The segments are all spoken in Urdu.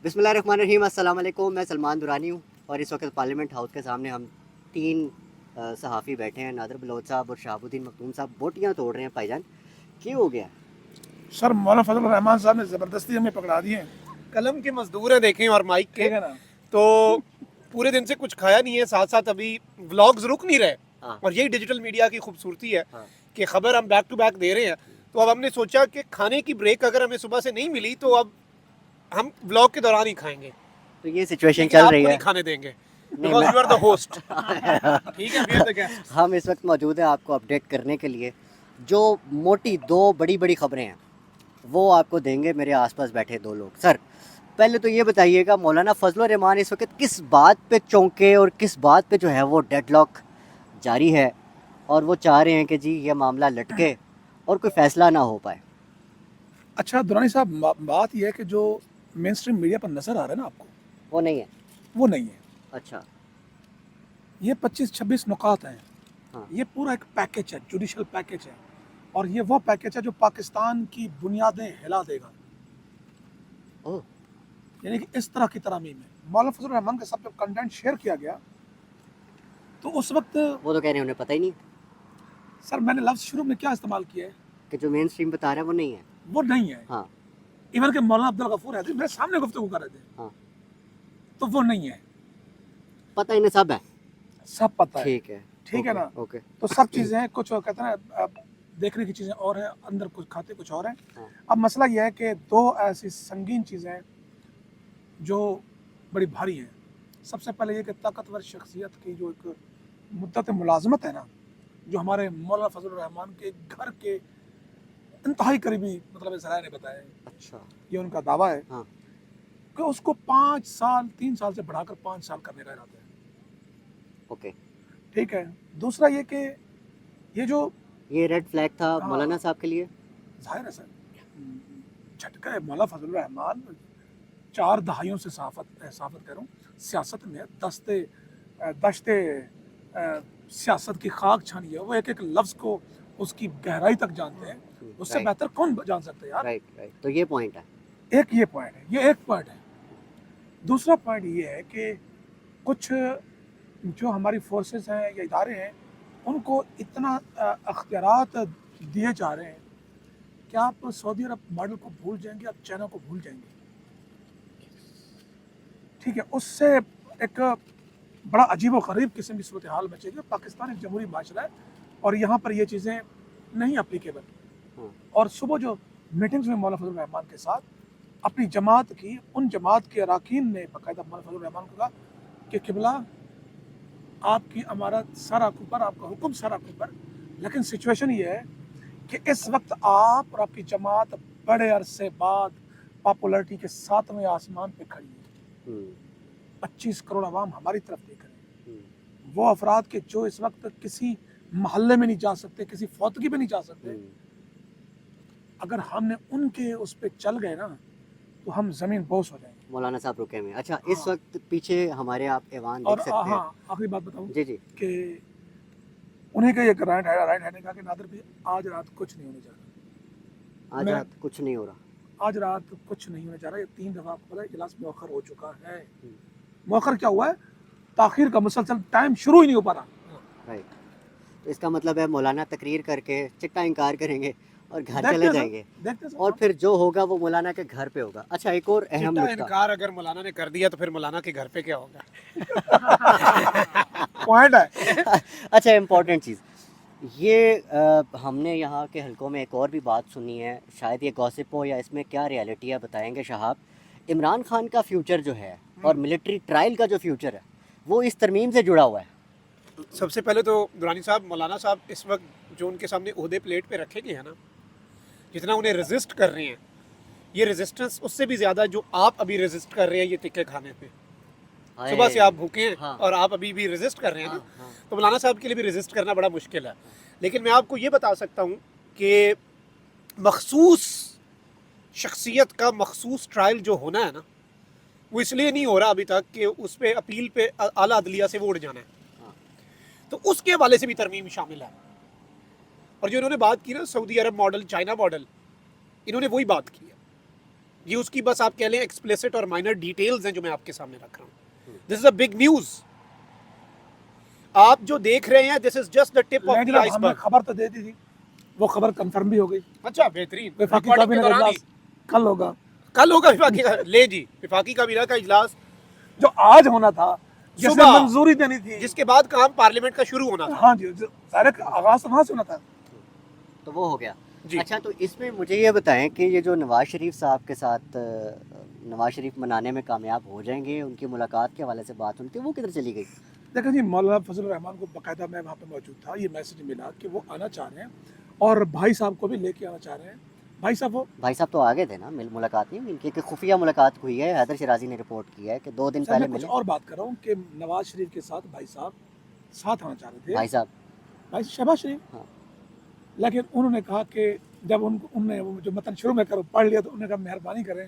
بسم اللہ الرحمن الرحیم. السلام علیکم. میں سلمان درانی ہوں اور اس وقت پارلیمنٹ ہاؤس کے سامنے ہم تین صحافی بیٹھے ہیں. نادر بلوچ صاحب اور شہاب الدین مختوم صاحب بوٹیاں توڑ رہے ہیں. بھائی جان کیوں ہو گیا؟ سر مولانا فضل الرحمان صاحب نے زبردستی ہمیں پکڑا دیے ہیں. قلم کے مزدور ہیں دیکھیں اور مائک کے، ٹھیک ہے نا. تو پورے دن سے کچھ کھایا نہیں ہے، ساتھ ساتھ ابھی ولاگز رک نہیں رہے. ہاں اور یہی ڈیجیٹل میڈیا کی خوبصورتی ہے ہاں کہ خبر ہم بیک ٹو بیک دے رہے ہیں. تو اب ہم نے سوچا کہ کھانے کی بریک اگر ہمیں صبح سے نہیں ملی تو اب ہم ولاگ کے دوران ہی کھائیں گے، تو یہ سچویشن لیکن چل آپ رہی کو ہے. نہیں کھانے دیں گے نہیں because you are the host. ٹھیک ہے، we are the guests. ہم اس وقت موجود ہیں آپ کو اپڈیٹ کرنے کے لیے. جو موٹی دو بڑی بڑی خبریں ہیں وہ آپ کو دیں گے میرے آس پاس بیٹھے دو لوگ. سر پہلے تو یہ بتائیے گا مولانا فضل الرحمان اس وقت کس بات پہ چونکے اور کس بات پہ جو ہے وہ ڈیڈ لاک جاری ہے اور وہ چاہ رہے ہیں کہ جی یہ معاملہ لٹکے اور کوئی فیصلہ نہ ہو پائے؟ اچھا درانی صاحب، بات یہ ہے کہ جو مین اسٹریم میڈیا پر نظر آ رہا ہے نا آپ کو، وہ نہیں ہے. وہ نہیں ہے. اچھا. یہ 25-26 نکات ہیں. ہاں یہ پورا ایک پیکج ہے، جوڈیشل پیکج ہے، اور یہ وہ پیکج ہے جو پاکستان کی بنیادیں ہلا دے گا. اوہ یعنی کہ اس طرح کی ترامیم ہے. مولانا فضل الرحمان کے ساتھ جب کنٹینٹ شیئر کیا گیا تو اس وقت وہ تو کہہ رہے ہیں انہیں پتہ ہی نہیں سر میں نے لفظ شروع میں کیا استعمال کیا ہے، کہ جو مین اسٹریم بتا رہا ہے وہ نہیں ہے. وہ نہیں ہے. ہاں ایون کہ مولانا عبدالغفور حیدری میرے سامنے گفتگو کر رہے تھے، ہاں تو وہ نہیں ہے. پتہ انہیں سب ہے. سب پتہ ہے. ٹھیک ہے ٹھیک ہے نا. اوکے. تو سب چیزیں ہیں، کچھ کہتے ہیں اب دیکھنے کی چیزیں اور ہیں، اندر کچھ کھاتے کچھ اور ہیں. ہاں. اب مسئلہ یہ ہے کہ دو ایسی سنگین چیزیں ہیں جو بڑی بھاری ہیں. سب سے پہلے یہ کہ طاقتور شخصیت کی جو ایک مدت ملازمت ہے نا، جو ہمارے مولانا فضل الرحمان کے گھر کے انتہائی قریبی مطلب ذرائع نے بتایا ہے، اچھا. یہ ان کا دعویٰ ہے ہاں کہ اس کو 5 سال 3 سال سے بڑھا کر 5 سال کرنے کا ارادہ ہے. اوکے. ٹھیک ہے. دوسرا یہ کہ یہ جو یہ ریڈ فلیگ تھا ہاں. مولانا صاحب کے لیے. ظاہر ہے سر، جھٹکا ہے. مولانا فضل الرحمان 4 دہائیوں سے صحافت کر رہا ہوں، سیاست میں دشت سیاست کی خاک چھانی ہے. وہ ایک ایک لفظ کو اس کی گہرائی تک جانتے ہیں. اس سے Right. بہتر کون جان سکتا ہے یار. رائٹ. تو یہ پوائنٹ ہے. ایک یہ پوائنٹ ہے، یہ ایک پوائنٹ ہے. دوسرا پوائنٹ یہ ہے کہ کچھ جو ہماری فورسز ہیں یا ادارے ہیں ان کو اتنا اختیارات دیے جا رہے ہیں کہ آپ سعودی عرب ماڈل کو بھول جائیں گے، آپ چائنا کو بھول جائیں گے. ٹھیک ہے. اس سے ایک بڑا عجیب و غریب قسم کی صورتحال بچے گی. پاکستان ایک جمہوری معاشرہ ہے اور یہاں پر یہ چیزیں نہیں اپلیکیبل. ہاں. اور صبح جو میٹنگز میں مولانا فضل الرحمان کے ساتھ اپنی جماعت کی، ان جماعت کے اراکین نے باقاعدہ مولانا فضل الرحمان کو کہا کہ قبلہ آپ کی امارت سر آنکھوں پر، آپ کا حکم سر آنکھوں پر، لیکن سچویشن یہ ہے کہ اس وقت آپ اور آپ کی جماعت بڑے عرصے بعد پاپولرٹی کے 7ویں آسمان پہ کھڑی ہے. 25 کروڑ عوام ہماری طرف دیکھ رہے ہیں. وہ افراد کے جو اس وقت کسی محلے میں نہیں جا سکتے، کسی فوتگی پہ نہیں جا سکتے، اگر ہم نے ان کے اس پہ چل گئے نا تو ہم زمین بوس ہو جائیں گے. مولانا صاحب رکے ہوئے. اچھا اس وقت پیچھے ہمارے آپ ایوان اور دیکھ سکتے ہیں. ہاں آخری بات بتاؤں جی جی. کہ انہیں کا ایک رائٹ ہے نے کہا کہ نادر بھی آج رات کچھ نہیں ہونے جا رہا. آج رات کچھ نہیں ہو رہا. آج رات کچھ نہیں ہونے جا رہا. یہ 3 دفعہ آپ کو پتا ہے اجلاس مؤخر ہو چکا ہے. مؤخر کیا ہوا ہے؟ تاخیر کا مسلسل ٹائم شروع ہی نہیں ہو پا رہا. رائٹ. تو اس کا مطلب ہے مولانا تقریر کر کے چٹا انکار کریں گے اور گھر دیکھتے چلے ہیں جائیں سر، گے دیکھتے ہیں سر. اور پھر جو ہوگا وہ مولانا کے گھر پہ ہوگا. اچھا ایک اور اہم چٹا نکتہ. انکار اگر مولانا نے کر دیا تو پھر مولانا کے گھر پہ کیا ہوگا؟ پوائنٹ ہے. اچھا امپورٹنٹ چیز یہ ہم نے یہاں کے حلقوں میں ایک اور بھی بات سنی ہے، شاید یہ گوسپ ہو یا اس میں کیا ریالٹی ہے بتائیں گے شہاب. عمران خان کا فیوچر جو ہے اور ملٹری ٹرائل کا جو فیوچر ہے وہ اس ترمیم سے جڑا ہوا ہے. سب سے پہلے تو درانی صاحب، مولانا صاحب اس وقت جو ان کے سامنے عہدے پلیٹ پہ رکھے گئے ہیں نا، جتنا انہیں ریزسٹ کر رہے ہیں، یہ ریزسٹنس اس سے بھی زیادہ جو آپ ابھی ریزسٹ کر رہے ہیں یہ ٹکے کھانے پہ. صبح سے آپ بھوکے ہیں اور آپ ابھی بھی ریزسٹ کر رہے ہیں نا، تو مولانا صاحب کے لیے بھی ریزسٹ کرنا بڑا مشکل ہے. لیکن میں آپ کو یہ بتا سکتا ہوں کہ مخصوص شخصیت کا مخصوص ٹرائل جو ہونا ہے نا، وہ اس لیے نہیں ہو رہا ابھی تک کہ اس پہ اپیل پہ اعلیٰ عدلیہ سے ووٹ جانا ہے، تو اس کے حوالے سے بھی ترمیم شامل ہے. اور جو انہوں نے بات کی نا سعودی عرب ماڈل، چائنا ماڈل، انہوں نے وہی بات کی ہے. یہ اس کی بس آپ کہہ لیں ایکسپلیسٹ اور مائنر ڈیٹیلز ہیں جو میں آپ کے سامنے رکھ رہا ہوں. This is a big news. آپ جو دیکھ رہے ہیں this is just the tip of the ice ہم نے برگ. خبر تو دے دی تھی, وہ خبر کنفرم بھی ہو گئی. اچھا بہترین. وفاقی ریکارڈنگ کابینہ کے کا دوران ہی. اجلاس کل ہوگا, کل ہوگا وفاقی کا, لے جی وفاقی کابینہ کا اجلاس جو آج ہونا تھا, جس نے صبح. منظوری دینی تھی, جس کے بعد کام پارلیمنٹ کا شروع ہونا تھا. ہاں جی, سارے آغاز تو وہاں سے ہونا تھا. تو وہ ہو گیا. جی. اچھا تو اس میں مجھے یہ بتائیں کہ یہ جو نواز شریف صاحب کے ساتھ نواز شریف منانے میں کامیاب ہو جائیں گے, ان کی ملاقات کے حوالے سے بات ہوئی تھی, وہ کدھر چلی گئی؟ دیکھیں جی, مولانا فضل الرحمان کو باقاعدہ میں وہاں پہ موجود تھا, یہ میسج ملا کہ وہ آنا چاہ رہے ہیں اور بھائی صاحب کو بھی لے کے آنا چاہ رہے ہیں. بھائی صاحب وہ بھائی صاحب تو آگے تھے نا, ملاقات نہیں ان کی, کہ خفیہ ملاقات ہوئی ہے. حیدر شیرازی نے رپورٹ کیا ہے کہ 2 دن سر, پہلے میں کچھ ملے. اور بات کر رہا ہوں کہ نواز شریف کے ساتھ بھائی صاحب ساتھ آنا چاہ رہے تھے, بھائی صاحب بھائی شہباز شریف. ہاں. لیکن انہوں نے کہا کہ جب ان نے وہ جو متن شروع میں پڑھ لیا تو انہوں نے کہا مہربانی کریں,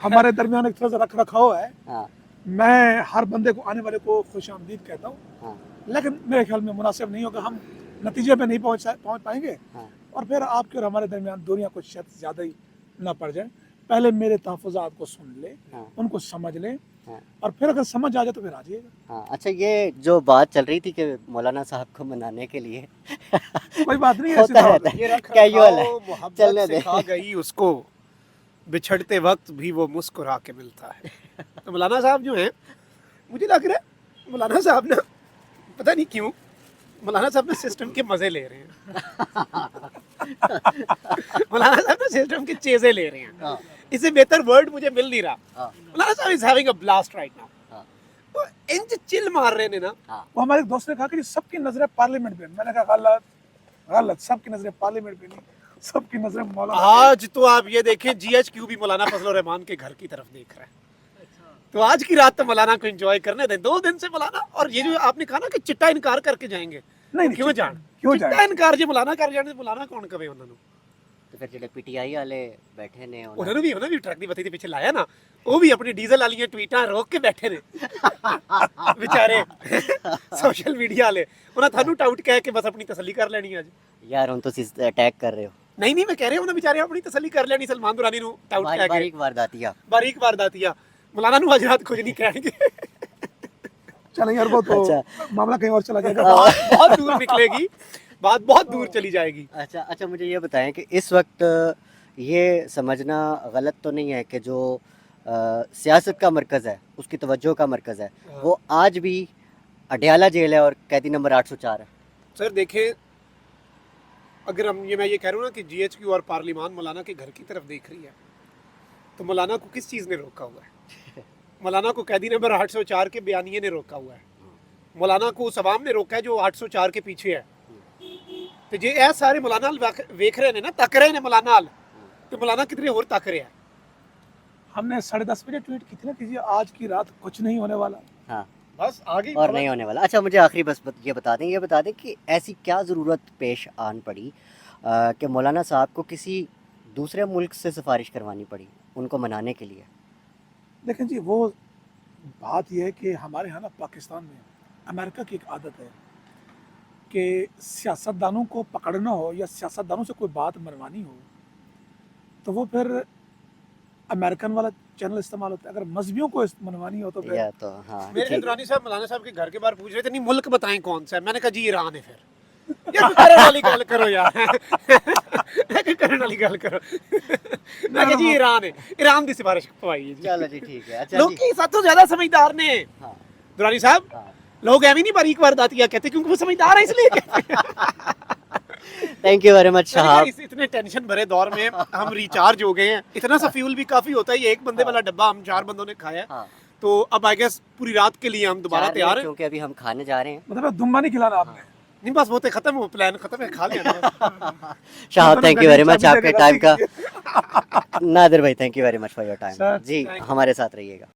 ہمارے درمیان ایک تھوڑا سا رکھ رکھاؤ ہے, ہاں میں ہر بندے کو آنے والے کو خوش آمدید کہتا ہوں, ہاں لیکن میرے خیال میں مناسب نہیں ہوگا, ہم نتیجے پہ نہیں پہنچ پائیں گے, ہاں اور پھر آپ کے اور ہمارے درمیان دوریاں کچھ شاید زیادہ ہی نہ پڑ جائیں. پہلے میرے تحفظات کو سن لے, ہاں ان کو سمجھ لیں, ہاں اور پھر اگر سمجھ آ جائے تو پھر آ جائیے گا. ہاں. اچھا یہ جو بات چل رہی تھی کہ مولانا صاحب کو منانے کے لیے کوئی بات نہیں, ایسی ہوتا بات رہتا ہے, یہ رکھ کیجول ہے, رکھاؤ محبت چلنے دیں. سکھا گئی اس کو, بچھڑتے وقت بھی وہ مسکرا کے ملتا ہے. تو مولانا صاحب جو ہیں, مجھے لگ رہا ہے مولانا صاحب نا, پتہ نہیں کیوں مولانا صاحب نا سسٹم کے مزے لے رہے ہیں. مولانا صاحب نا سسٹم کے چیزیں لے رہے ہیں. ہاں اس سے بہتر ورڈ مجھے مل نہیں رہا. ہاں مولانا صاحب is having a blast right now. ہاں وہ انج چل مار رہے ہیں نا. ہاں. وہ ہمارے ایک دوست نے کہا کہ سب کی نظریں پارلیمنٹ پہ, میں نے کہا غلط, سب کی نظریں پارلیمنٹ پہ نہیں, سب کی نظریں مولانا. آج تو آپ یہ دیکھیں جی ایچ کیو بھی مولانا فضل الرحمان کے گھر کی طرف دیکھ رہا ہے. تو آج کی رات تو مولانا کو انجوائے کرنے دیں, 2 دن سے مولانا. اور یہ جو آپ نے کہا نا کہ چٹا انکار کر کے جائیں گے, نہیں کیوں جان, کیوں چٹا جائیں, انکار جی مولانا کر جانے, مولانا کون کہے انہوں نے. تو پھر جڑے پی ٹی آئی والے بیٹھے نے انہوں نے بھی ٹرک دی بتی تھی پیچھے لایا نا, وہ بھی اپنی ڈیزل والی ٹویٹاں روک کے بیٹھے نے بیچارے سوشل میڈیا والے. انہاں تھانوں ٹاؤٹ کہہ کے بس اپنی تسلی کر لینی آج. یار ہن تو اٹیک کر رہے ہو. نہیں میں کہہ رہا ہوں نا بیچارے اپنی تسلی کر لینی سلمان درانی نو ٹاؤٹ کہہ کے. باریک وارداتیا, باریک وارداتیا. مولانا نو آج رات کچھ نہیں کہیں گے. چلیں یار, وہ تو اچھا. معاملہ کہیں اور چلا جائے گا. بہت دور نکلے گی بات, بہت دور چلی جائے گی. اچھا مجھے یہ بتائیں کہ اس وقت یہ سمجھنا غلط تو نہیں ہے کہ جو سیاست کا مرکز ہے, اس کی توجہ کا مرکز ہے, وہ آج بھی اڈیالہ جیل ہے اور قیدی نمبر 804 ہے. سر دیکھیں, اگر میں یہ کہہ رہا ہوں نا کہ جی ایچ کیو اور پارلیمان مولانا کے گھر کی طرف دیکھ رہی ہے, تو مولانا کو کس چیز نے روکا ہوا ہے؟ مولانا کو قیدی نمبر 804 کے بیانیے نے روکا ہوا ہے. مولانا کو اس عوام نے روکا ہے جو 804 کے پیچھے ہے. تو جی اے سارے مولانا ویکھ رہے ہیں نا, تک رہے ہیں مولانا ال, تو مولانا کتنے اور تک رہے ہیں. ہم نے 10:30 بجے ٹویٹ کی تھی نا کہ آج کی رات کچھ نہیں ہونے والا. ہاں بس آگے اور نہیں ہونے والا. اچھا مجھے آخری بس یہ بتا دیں کہ ایسی کیا ضرورت پیش آن پڑی کہ مولانا صاحب کو کسی دوسرے ملک سے سفارش کروانی پڑی ان کو منانے کے لیے؟ دیکھیں جی, وہ بات یہ ہے کہ ہمارے ہاں نا پاکستان میں امریکہ کی ایک عادت ہے کہ سیاستدانوں کو پکڑنا ہو یا سیاستدانوں سے کوئی بات منوانی ہو تو وہ پھر امریکن والا چینل استعمال ہوتا ہے. اگر مذہبیوں کو منوانی ہو تو پھر یا تو ہاں میرے درانی صاحب مولانا صاحب کے گھر کے باہر پوچھ رہے تھے, نہیں ملک بتائیں کون سا ہے. میں نے کہا جی ایران ہے. پھر یار کرنے والی گل کرو یار, کرنے والی گل کرو. میں کہا جی ایران ہے, ایران دی سفارش پوائی. چلو جی ٹھیک ہے. اچھا لوگ کی سب تو زیادہ سمجھدار نے ہاں درانی صاحب, ہاں. لوگ ایویں نہیں باریک وارداتیا کہتے کیونکہ وہ سمجھدار ہیں اس لیے. تھینک یو ویری مچ صاحب. اتنے ٹینشن بھرے دور میں ہم ریچارج ہو گئے ہیں. اتنا سا فیول بھی کافی ہوتا ہے, یہ ایک بندے والا ڈبہ ہم 4 بندوں نے کھایا, ہاں تو اب آئی گیس پوری رات کے لیے ہم دوبارہ تیار ہیں. کیونکہ ابھی ہم کھانے جا رہے ہیں. مطلب دمبا نہیں کھلانا آپ نے. نہیں بس وہ تو ختم ہو, پلان ختم ہے, کھا لیا. Shahab thank you very much آپ کے ٹائم کا. نادر بھائی thank you very much for your time. جی ہمارے ساتھ رہیے گا.